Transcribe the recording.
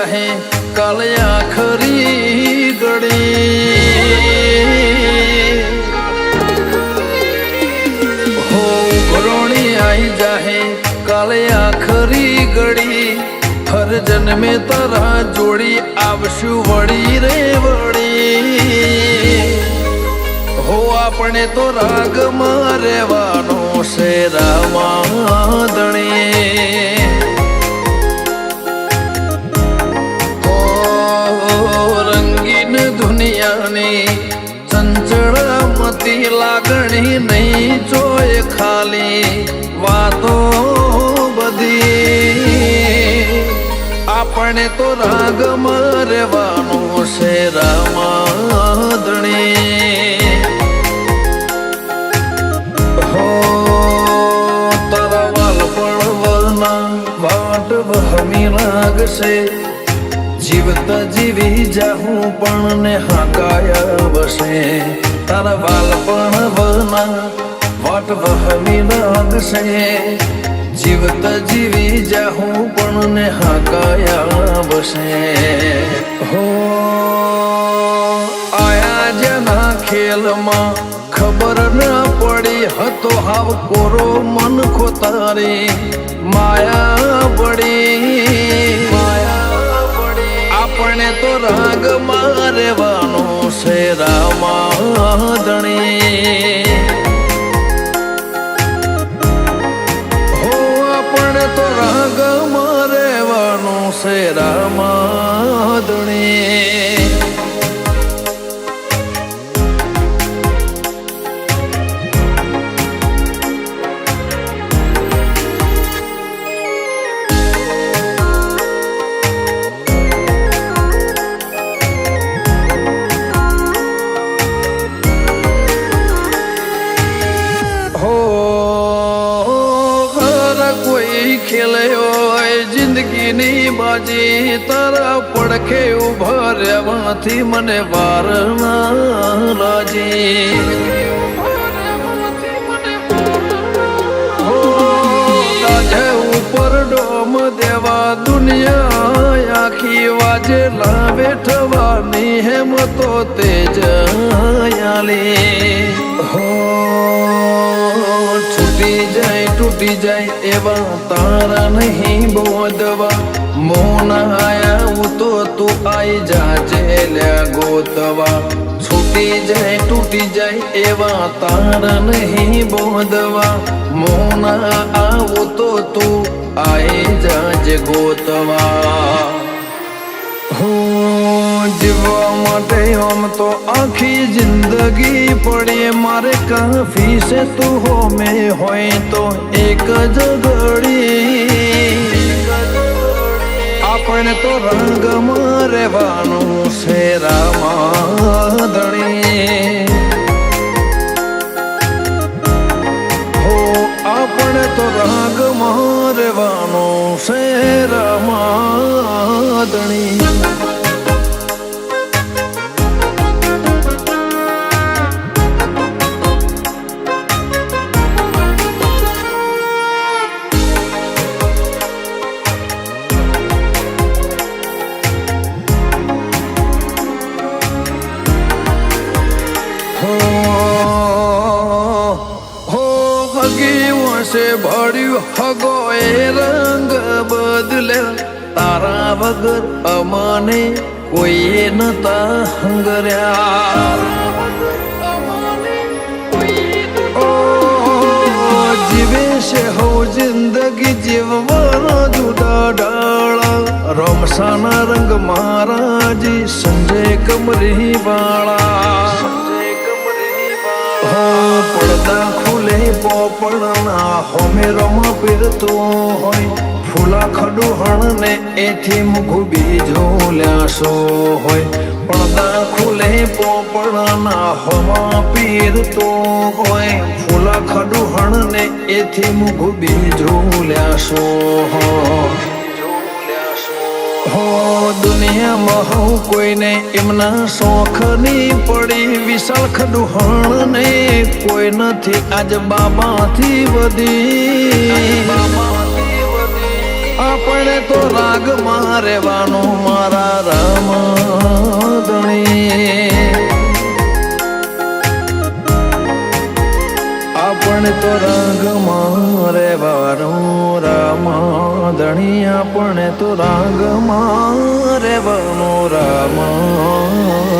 જાહે કાલે આખરી ઘડી હો ઘરોણી આઈ જાહે કાલે આખરી ઘડી હર જન્મે તારા જોડી આવશું વળી રે વળી હો આપણે તો રાગમાં રહેવાનો છે રામાદણી રંગીન દુનિયાની ચંચળમતી લાગણી નહીં જોય ખાલી વાતો બધી આપણે તો રાગમાં રહેવાનું છે રામાદણી હો તારા વાલ પડવના વાટ વહમી લાગશે જીવતા જીવી જાહું પણ ને હાકાયા બસે તારા વાલ પણ વના વાટ વહમી લાગશે જીવતા જીવી જાહું પણ ને હાકાયા બસે હો આયા જેના ખેલમાં ખબર ના પડી હતો હાવ કોરો મન ખોતારી માયા પડી આપણે તો રાગમાં રહેવાનું છે રામાદણી હો આપણે તો રાગમાં રહેવાનું છે રામાદણી જિંદગીની બાજી તારા પડખે ઉભા રહેવાથી મને વાર ના લાજી રાજા ઉપર ડોમ દેવા દુનિયા આખી વાજે લાવે થવાની હેમતો તેજ આલી હો તૂટી જાય એવા તારા નહીં બોધવા મોના આયા તો તું આઈ જાજે લ્યા ગોતવા તૂટી જાય એવા તારા નહીં બોધવા મોના આવું તો તું આઈ જાજે ગોતવા જીવવા માટે આમ તો આખી જિંદગી પડી મારે કાફી છે તું હો મેં હોય તો એક જ ઘડી આપણે તો રંગમાં રહેવાનું છે રામાદણી હો આપણે તો રંગમાં રહેવાનું છે રામાદણી ભળ્યું હગો એ રંગ બદલે તારા વગર અમને કોઈએ નતા હંગર્યા જીવે છે હો જિંદગી જીવવાનો જુદા ડાળા રમસાના રંગ મહારાજી સંજય કમરી વાળા પડદા ખુલે પોપડના હોમે રમ પીરતો હોય ફૂલા ખડુહણ ને એથી મુઘું બીજો લ્યાસો હોય પડદા ખુલે પોપડના હોમાં પીરતો હોય ફૂલા ખડુહણ ને એથી મુઘું બીજો લ્યાસો હોય હો દુનિયામાં હું કોઈને એમના શોખની પડી વિશાળ ખડુહણ ને કોઈ નથી આજ બાબાથી વધી આપણે તો રાગમાં રહેવાનું મારા રામધણી. આપણે તો રાગમાં રહેવાનું રામધણી. આપણે તો રાગમાં રહેવાનું રામધણી.